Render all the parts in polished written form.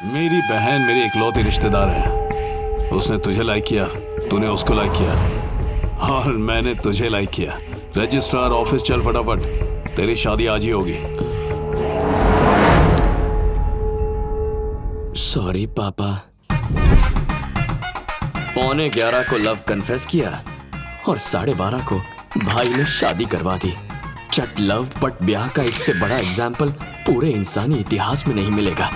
मेरी बहन मेरी इकलौती रिश्तेदार है। उसने तुझे लाइक किया, तूने उसको लाइक किया और मैंने तुझे लाइक किया। रजिस्ट्रार ऑफिस चल फटाफट, तेरी शादी आज ही होगी। सॉरी पापा। 11:15 को लव कन्फेस किया और 12:30 को भाई ने शादी करवा दी। चट लव बट ब्याह का इससे बड़ा एग्जाम्पल पूरे इंसानी इतिहास में नहीं मिलेगा।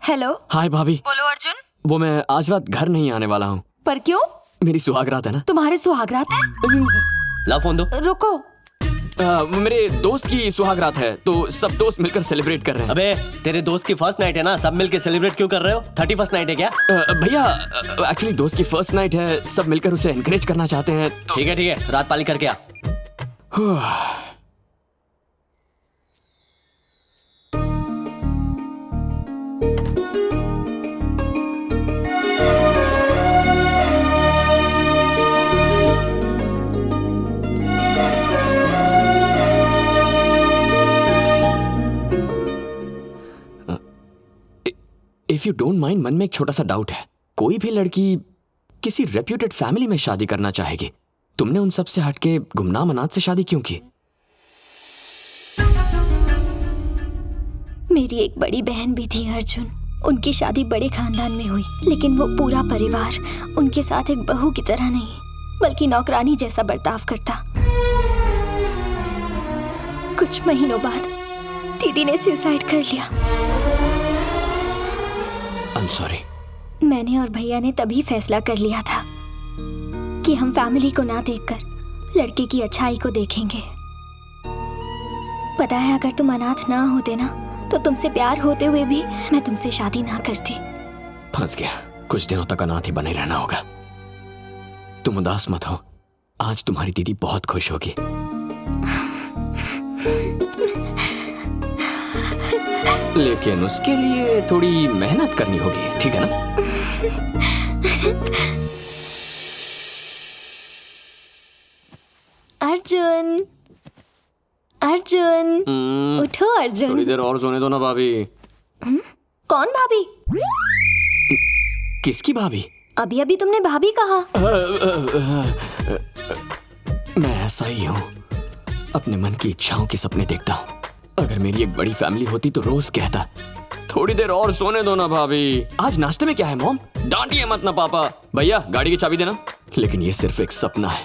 हेलो। हाय भाभी। बोलो अर्जुन। वो मैं आज रात घर नहीं आने वाला हूँ। पर क्यों? मेरी सुहागरात है ना। तुम्हारे सुहागरात है? ला फोन दो। रुको। मेरे दोस्त की सुहागरात है तो सब दोस्त मिलकर सेलिब्रेट कर रहे हैं। अबे तेरे दोस्त की फर्स्ट नाइट है ना, सब मिलके सेलिब्रेट क्यों कर रहे हो? 31st नाइट है क्या? भैया एक्चुअली दोस्त की फर्स्ट नाइट है, सब मिलकर उसे एनकरेज करना चाहते हैं तो... ठीक है रात पाली करके आ। इफ यू डोंट माइंड, मन में एक छोटा सा डाउट है। कोई भी लड़की किसी रेप्यूटेड फैमिली में शादी करना चाहेगी, तुमने उन सब से हटके गुमनाम अनाथ से शादी क्यों की? मेरी एक बड़ी बहन भी थी अर्जुन। उनकी शादी बड़े खानदान में हुई, लेकिन वो पूरा परिवार उनके साथ एक बहू की तरह नहीं बल्कि नौकरानी जैसा बर्ताव करता। कुछ महीनों बाद दीदी ने सुसाइड कर लिया। I'm sorry. मैंने और भैया ने तभी फैसला कर लिया था कि हम फैमिली को ना देखकर लड़के की अच्छाई को देखेंगे। पता है, अगर तुम अनाथ ना होते ना तो तुमसे प्यार होते हुए भी मैं तुमसे शादी ना करती। फंस गया। कुछ दिनों तक अनाथ ही बने रहना होगा। तुम उदास मत हो, आज तुम्हारी दीदी बहुत खुश होगी। लेकिन उसके लिए थोड़ी मेहनत करनी होगी, ठीक है ना? अर्जुन, अर्जुन, उठो अर्जुन। थोड़ी देर और सोने दो ना भाभी। कौन भाभी? किसकी भाभी? अभी अभी तुमने भाभी कहा। मैं ऐसा ही हूँ, अपने मन की इच्छाओं के सपने देखता हूँ। अगर मेरी एक बड़ी फैमिली होती तो रोज कहता थोड़ी देर और सोने दो ना भाभी। आज नाश्ते में क्या है मॉम? डांटिए मत ना पापा। भैया गाड़ी की चाबी देना। लेकिन ये सिर्फ एक सपना है।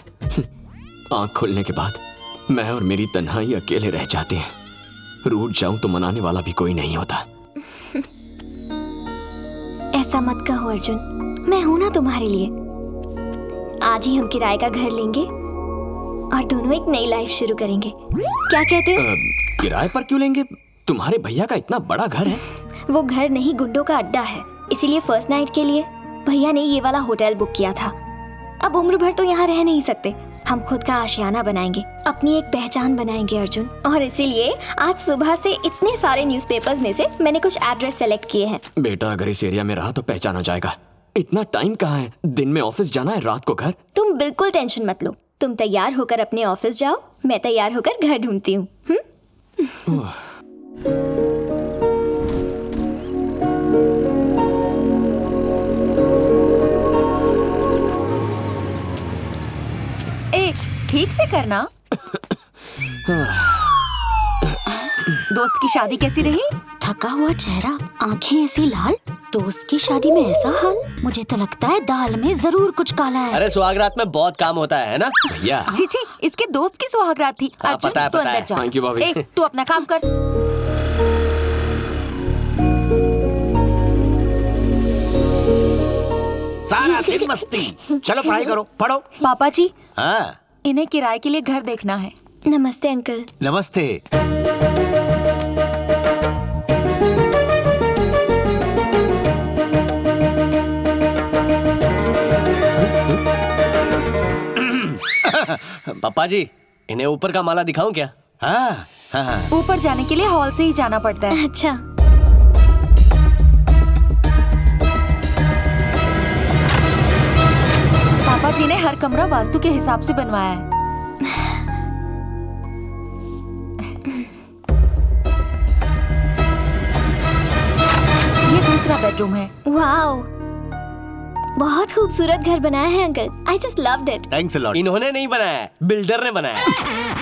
आंख खुलने के बाद मैं और मेरी तन्हाई अकेले रह जाते हैं। रूठ जाऊं तो मनाने वाला भी कोई नहीं होता। ऐसा मत कहो अर्जुन, मैं हूं ना तुम्हारे लिए। आज ही हम किराए का घर लेंगे और दोनों एक नई लाइफ शुरू करेंगे। क्या कहते हो? किराए पर क्यों लेंगे? तुम्हारे भैया का इतना बड़ा घर है। वो घर नहीं, गुंडों का अड्डा है। इसीलिए फर्स्ट नाइट के लिए भैया ने ये वाला होटल बुक किया था। अब उम्र भर तो यहाँ रह नहीं सकते। हम खुद का आशियाना बनाएंगे, अपनी एक पहचान बनाएंगे अर्जुन। और इसीलिए आज सुबह से इतने सारे न्यूज़पेपर्स में से मैंने कुछ एड्रेस सेलेक्ट किए हैं। बेटा अगर इस एरिया में रहा तो पहचाना जाएगा। इतना टाइम कहाँ है? दिन में ऑफिस जाना है, रात को घर। तुम बिल्कुल टेंशन मत लो। तुम तैयार होकर अपने ऑफिस जाओ, मैं तैयार होकर घर ढूंढती हूँ। ए, ठीक से करना। दोस्त की शादी कैसी रही? थका हुआ चेहरा, आंखें ऐसी लाल। दोस्त की शादी में ऐसा हाल? मुझे तो लगता है दाल में जरूर कुछ काला है। अरे सुहागरात में बहुत काम होता है ना भैया? छी, इसके दोस्त की सुहागरात थी। हाँ, अर्जुन पता है, तू पता अंदर है। जा। Thank you, भाभी। ए, तू अपना काम कर। सारा दिन मस्ती। चलो पढ़ाई करो, पढ़ो। पापा जी, हाँ इन्हें किराए के लिए घर देखना है। नमस्ते अंकल। नमस्ते। पापा जी, इन्हें ऊपर का माला दिखाऊं क्या? हाँ हाँ। ऊपर जाने के लिए हॉल से ही जाना पड़ता है। अच्छा। पापा जी ने हर कमरा वास्तु के हिसाब से बनवाया है। दूसरा बेडरूम है। वाओ, बहुत खूबसूरत घर बनाया है uncle. I just loved it. Thanks a lot. इन्होंने नहीं बनाया, बिल्डर ने बनाया।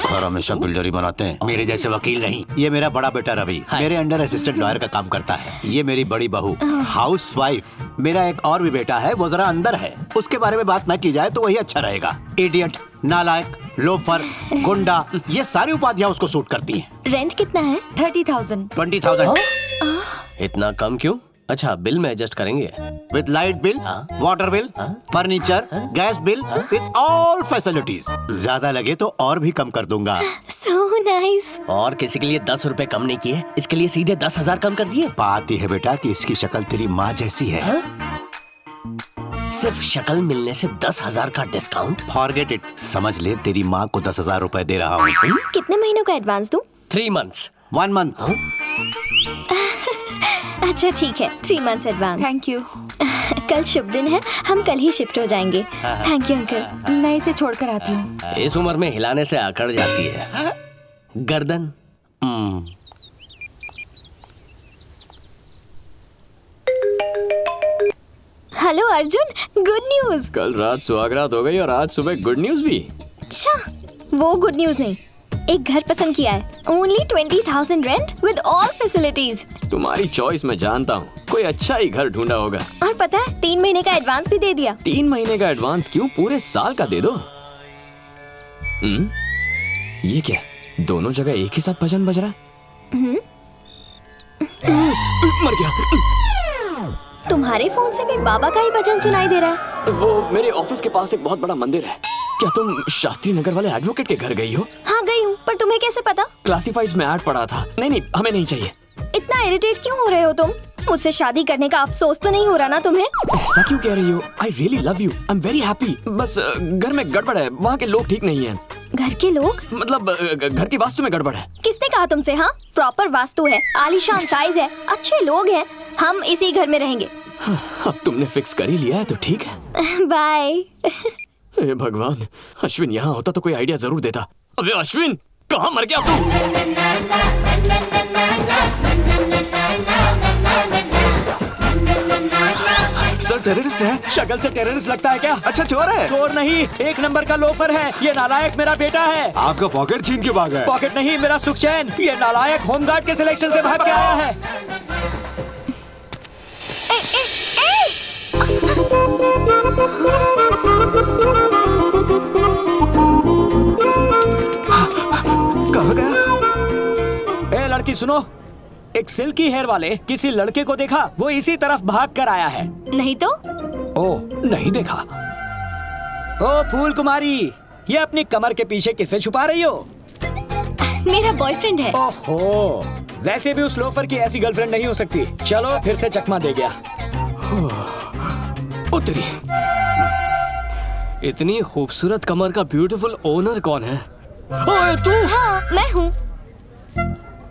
और हमेशा बिल्डर ही बनाते हैं, मेरे जैसे वकील नहीं। ये मेरा बड़ा बेटा रवि मेरे अंडर असिस्टेंट लॉयर का काम करता है। ये मेरी बड़ी बहू हाउस वाइफ। मेरा एक और भी बेटा है, वो जरा अंदर है, उसके बारे में बात न की जाए तो वही अच्छा रहेगा। इडियट, नालायक, लोफर, गुंडा, ये सारी उपाधियां उसको सूट करती हैं। रेंट कितना है? 30,000। 20,000 इतना कम क्यों? अच्छा, बिल में एडजस्ट करेंगे। With light bill, water bill, furniture, gas bill, with all facilities. ज्यादा लगे तो और भी कम कर दूंगा। So nice. और किसी के लिए 10 रुपए कम नहीं किए, इसके लिए सीधे 10,000 कम कर दिए। बात यह है बेटा कि इसकी शक्ल तेरी माँ जैसी है। सिर्फ शक्ल मिलने से 10,000 का डिस्काउंट? Forget it. समझ ले तेरी माँ को 10,000 रुपए दे रहा हूँ। कितने महीनों का एडवांस दूं? 3 months। 1 month। अच्छा ठीक है, 3 months एडवांस। Thank you. कल शुभ दिन है, हम कल ही शिफ्ट हो जाएंगे। Thank you uncle. मैं इसे छोड़कर आती हूँ। इस उम्र में हिलाने से अकड़ जाती है गर्दन। Hello Arjun, good news. कल रात सुहागरात हो गई और आज सुबह गुड न्यूज भी। अच्छा, वो गुड न्यूज नहीं, एक घर पसंद किया है। Only 20,000 rent with all facilities. तुम्हारी चॉइस मैं जानता हूँ, कोई अच्छा ही घर ढूंढा होगा। और पता है 3 महीने का एडवांस भी दे दिया। 3 महीने का एडवांस क्यों, पूरे साल का दे दो। ये क्या, दोनों जगह एक ही साथ भजन बज रहा है? मर गया। तुम्हारे फोन से भी बाबा का ही भजन सुनाई दे रहा है। वो मेरे ऑफिस के पास एक बहुत बड़ा मंदिर है। क्या तुम शास्त्री नगर वाले एडवोकेट के घर गई हो? हाँ गई हूँ, पर तुम्हें कैसे पता? क्लासिफाइड्स में ऐड पड़ा था। नहीं, हमें नहीं चाहिए। इतना इरिटेट क्यों हो रहे हो तुम? मुझसे शादी करने का अफसोस तो नहीं हो रहा ना तुम्हें? ऐसा क्यों कह रही हो? I really love you, I am very happy. बस घर में गड़बड़ है, वहाँ के लोग ठीक नहीं हैं। घर के लोग? मतलब घर की वास्तु में गड़बड़ है। किसने कहा तुमसे? हाँ, प्रॉपर वास्तु है, आलीशान साइज है, अच्छे लोग हैं, हम इसी घर में रहेंगे। अब तुमने फिक्स कर ही लिया है तो ठीक है। बाय। हे भगवान, अश्विन यहाँ होता तो कोई आइडिया जरूर देता। अबे अश्विन, कहाँ मर गया तू? सर टेररिस्ट है। शक्ल से टेररिस्ट लगता है क्या? अच्छा चोर है। चोर नहीं, 1 नंबर का लोफर है। ये नालायक मेरा बेटा है। आपका पॉकेट छीन के भागा है। पॉकेट नहीं, मेरा सुख चैन। ये नालायक होमगार्ड के सिलेक्शन से भाग के आया है। कहाँ गया? ए लड़की सुनो, एक सिल्की हेयर वाले किसी लड़के को देखा, वो इसी तरफ भाग कर आया है। नहीं तो? ओ, नहीं देखा। ओ फूल कुमारी, ये अपनी कमर के पीछे किसे छुपा रही हो? मेरा बॉयफ्रेंड है। ओहो, वैसे भी उस लोफर की ऐसी गर्लफ्रेंड नहीं हो सकती। चलो फिर से चकमा दे गया। ओ तेरी, इतनी खूबसूरत कमर का ब्यूटीफुल ओनर कौन है? ओए तू? हाँ, मैं हूँ।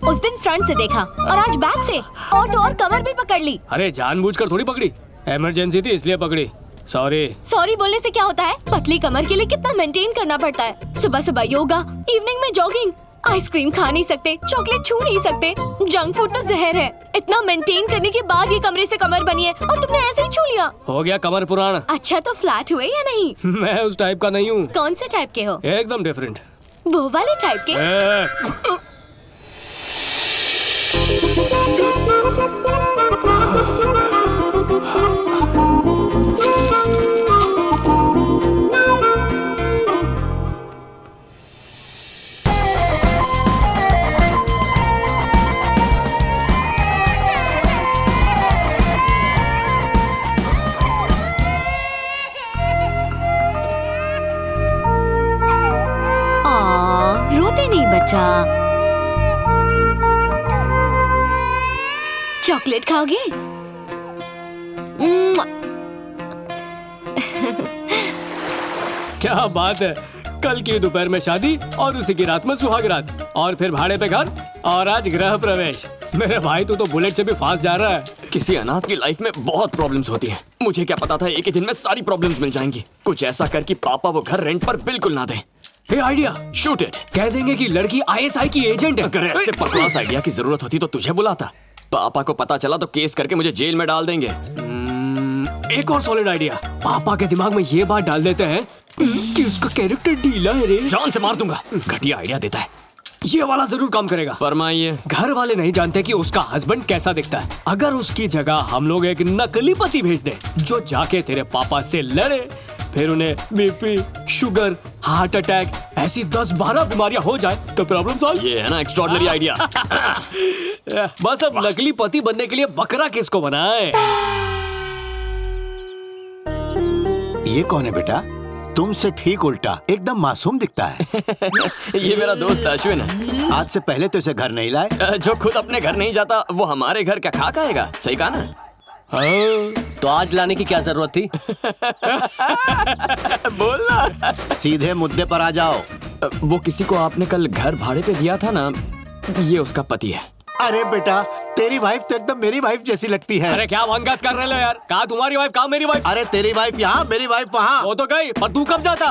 उस दिन फ्रंट से देखा और आज बैक से, और तो और कमर भी पकड़ ली। अरे जानबूझकर थोड़ी पकड़ी, इमरजेंसी थी इसलिए पकड़ी। सॉरी। सॉरी बोलने से क्या होता है? पतली कमर के लिए कितना मेंटेन करना पड़ता है। सुबह सुबह योगा, इवनिंग में जॉगिंग, आइसक्रीम खा नहीं सकते, चॉकलेट छू नहीं सकते, जंक फूड तो जहर है। इतना मेंटेन करने के बाद ये कमरे से कमर बनी है और तुमने ऐसे ही छू लिया। हो गया कमर पुराना। अच्छा तो फ्लैट हुए या नहीं? मैं उस टाइप का नहीं हूँ। कौन से टाइप के हो? एकदम डिफरेंट। वो वाले टाइप के? रोते नहीं बच्चा। चॉकलेट खाओगे? क्या बात है, कल की दोपहर में शादी और उसी की रात में सुहागरात और फिर भाड़े पे घर और आज गृह प्रवेश। मेरे भाई तू तो बुलेट से भी फास्ट जा रहा है। किसी अनाथ की लाइफ में बहुत प्रॉब्लम्स होती हैं। मुझे क्या पता था एक ही दिन में सारी प्रॉब्लम्स मिल जाएंगी। कुछ ऐसा कर कि पापा वो घर रेंट पर बिल्कुल ना दें। ये आइडिया, शूट इट। कह देंगे कि लड़की ISI की एजेंट है। अगर ऐसे बकवास आइडिया की जरूरत होती तो तुझे बुलाता। पापा को पता चला तो केस करके मुझे जेल में डाल देंगे। एक और सॉलिड आइडिया। पापा के दिमाग में ये बात डाल देते हैं कि उसका कैरेक्टर ढीला है रे। जान से मार दूंगा। घटिया आइडिया देता है। ये वाला जरूर काम करेगा। फरमाइए। घर वाले नहीं जानते कि उसका हस्बैंड कैसा दिखता है। अगर उसकी जगह हम लोग एक नकली पति भेज दे जो जाके तेरे पापा से लड़े, फिर उन्हें बीपी, शुगर, हार्ट अटैक ऐसी 10-12 बीमारियां हो जाए तो प्रॉब्लम सॉल्व। ये है ना एक्स्ट्राऑर्डिनरी आइडिया। बस अब नकली पति बनने के लिए बकरा किसको बनाए? ये कौन है बेटा? तुमसे ठीक उल्टा, एकदम मासूम दिखता है। ये मेरा दोस्त अश्विन है। आज से पहले तो इसे घर नहीं लाए। जो खुद अपने घर नहीं जाता वो हमारे घर क्या खा खाएगा? सही कहा ना? तो आज लाने की क्या जरूरत थी? बोलना। सीधे मुद्दे पर आ जाओ। वो किसी को आपने कल घर भाड़े पे दिया था ना, ये उसका पति है। अरे बेटा, तेरी वाइफ तो एकदम मेरी वाइफ जैसी लगती है। अरे क्या वंगास कर रहे हो यार? कहा तुम्हारी वाइफ, कहा मेरी वाइफ? अरे तेरी वाइफ यहाँ, मेरी वाइफ वहाँ। वो तो गई, पर तू कब जाता?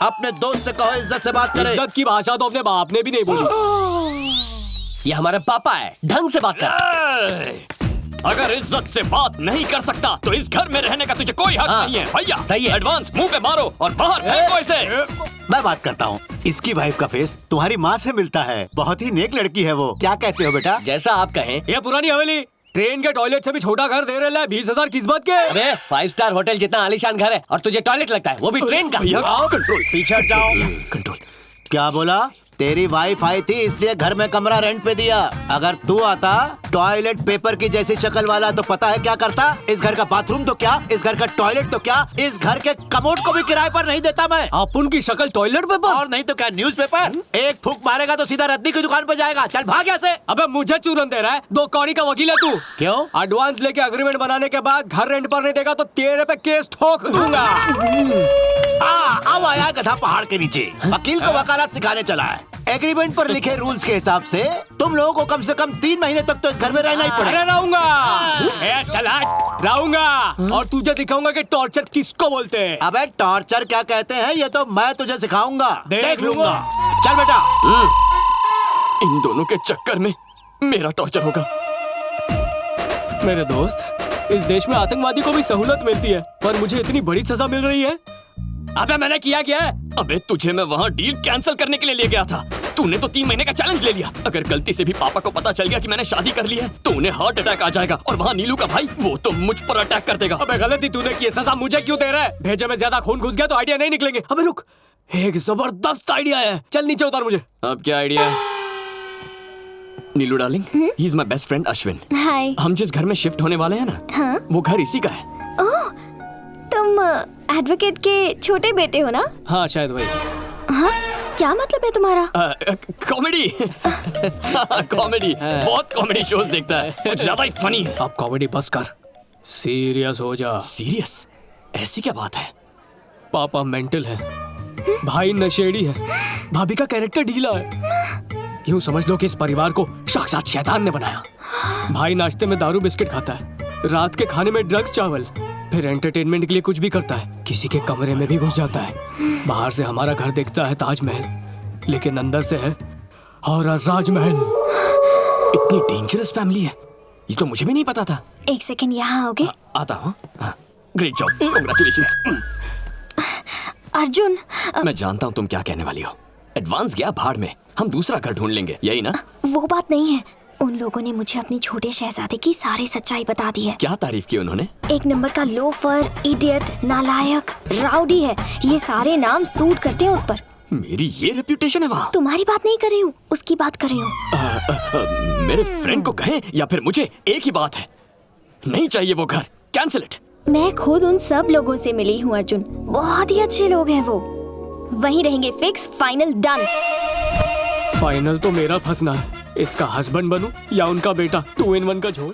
अपने दोस्त से कहो इज्जत से बात करे। इज्जत की भाषा तो अपने बाप ने भी नहीं बोली। ये हमारे पापा है, ढंग से बात कर। अगर इज्जत से बात नहीं कर सकता तो इस घर में रहने का तुझे कोई हक नहीं है। भैया सही है। एडवांस मुंह पे मारो और बाहर फेंको इसे। मैं बात करता हूँ। इसकी वाइफ का फेस तुम्हारी माँ से मिलता है। बहुत ही नेक लड़की है वो। क्या कहते हो बेटा? जैसा आप कहें। ये पुरानी हवेली ट्रेन के टॉयलेट से भी छोटा घर दे रहे हैं। 20,000 किस्मत के। अरे 5 स्टार होटल जितना आलीशान घर है और तुझे टॉयलेट लगता है, वो भी ट्रेन का। आओ कंट्रोल, पीछे हट जाओ। कंट्रोल। क्या बोला? तेरी वाइफ आई थी इसलिए घर में कमरा रेंट पे दिया। अगर तू आता टॉयलेट पेपर की जैसी शक्ल वाला तो पता है क्या करता? इस घर का बाथरूम तो क्या, इस घर का टॉयलेट तो क्या, इस घर के कमोड को भी किराए पर नहीं देता मैं। आप उनकी शक्ल टॉयलेट पेपर? और नहीं तो क्या न्यूज़पेपर? एक फूंक मारेगा तो सीधा रद्दी की दुकान पर जाएगा। चल भाग यहाँ से। अबे मुझे चूरन दे रहा है? 2 कौड़ी का वकील है तू। क्यों? एडवांस लेके एग्रीमेंट बनाने के बाद घर रेंट पर नहीं देगा तो तेरे पे केस ठोक दूंगा। अब आया गधा पहाड़ के नीचे। वकील को वकालत सिखाने चला है। एग्रीमेंट पर लिखे रूल्स के हिसाब से तुम लोगों को कम से कम 3 महीने तक तो इस घर में रहना ही पड़ेगा। अरे रहूंगा। चला रहूंगा और तुझे दिखाऊंगा कि टॉर्चर किसको बोलते हैं। अबे टॉर्चर क्या कहते हैं ये तो मैं तुझे सिखाऊंगा। देख लूंगा। चल बेटा। इन दोनों के चक्कर में मेरा टॉर्चर होगा। मेरे दोस्त, इस देश में आतंकवादी को भी सहूलत मिलती है, पर मुझे इतनी बड़ी सजा मिल रही है। अबे मैंने किया क्या है? अबे तुझे मैं वहाँ डील कैंसिल करने के लिए ले गया था। तूने तो 3 महीने का चैलेंज ले लिया। अगर गलती से भी पापा को पता चल गया कि मैंने शादी कर ली है तो उन्हें हार्ट अटैक आ जाएगा और वहाँ नीलू का भाई वो तो मुझ पर अटैक कर देगा। अबे गलती तूने की, सजा मुझे क्यों दे रहा है? भेजे में ज्यादा खून घुस गया तो आइडिया नहीं निकलेंगे। अबे रुक, एक जबरदस्त आइडिया है। चल नीचे उतार मुझे। अब क्या आइडिया है? Neelu darling, he is my best friend Ashwin. Hi. हम जिस घर में शिफ्ट होने वाले हैं ना, हाँ? वो घर इसी का है। ओह, तुम एडवोकेट के छोटे बेटे हो ना? हाँ शायद वही। हाँ? क्या मतलब है तुम्हारा? कॉमेडी। कॉमेडी, बहुत कॉमेडी शोज देखता है, कुछ ज्यादा ही फनी है। अब कॉमेडी बस कर, सीरियस हो जा। सीरियस? ऐसी क्या बात है? पापा मेंटल है, भाई नशेड़ी है, भाभी का कैरेक्टर ढीला है। यूं समझ लो कि इस परिवार को साक्षात शैतान ने बनाया। भाई नाश्ते में दारू बिस्किट खाता है, रात के खाने में ड्रग्स चावल, फिर एंटरटेनमेंट के लिए कुछ भी करता है। किसी के कमरे में भी घुस जाता है। बाहर से हमारा घर देखता है ताजमहल, लेकिन अंदर से है हॉरर राजमहल। इतनी डेंजरस फैमिली है, ये तो मुझे भी नहीं पता था। एक सेकंड यहाँ आओगे? आता हूँ। Great job, congratulations. अर्जुन, मैं जानता हूँ तुम क्या कहने वाली हो। एडवांस गया भाड़ में, हम दूसरा घर ढूंढ लेंगे, यही ना? वो बात नहीं है। उन लोगों ने मुझे अपने छोटे शहजादे की सारी सच्चाई बता दी है। क्या तारीफ की उन्होंने? 1 नंबर का लोफर, इडियट, नालायक, राउडी है। ये सारे नाम सूट करते हैं उस पर। मेरी ये रेप्यूटेशन है वहाँ। तुम्हारी बात नहीं कर रही हूँ, उसकी बात कर रही हूँ। मेरे फ्रेंड को कहे या फिर मुझे, एक ही बात है, नहीं चाहिए वो घर, कैंसिल इट। मैं खुद उन सब लोगों से मिली हूँ अर्जुन, बहुत ही अच्छे लोग हैं वो। वहीं रहेंगे, फिक्स, फाइनल, डन। फाइनल तो मेरा फंसना है, इसका हस्बैंड बनूं या उनका बेटा। 2 in 1 का झोल।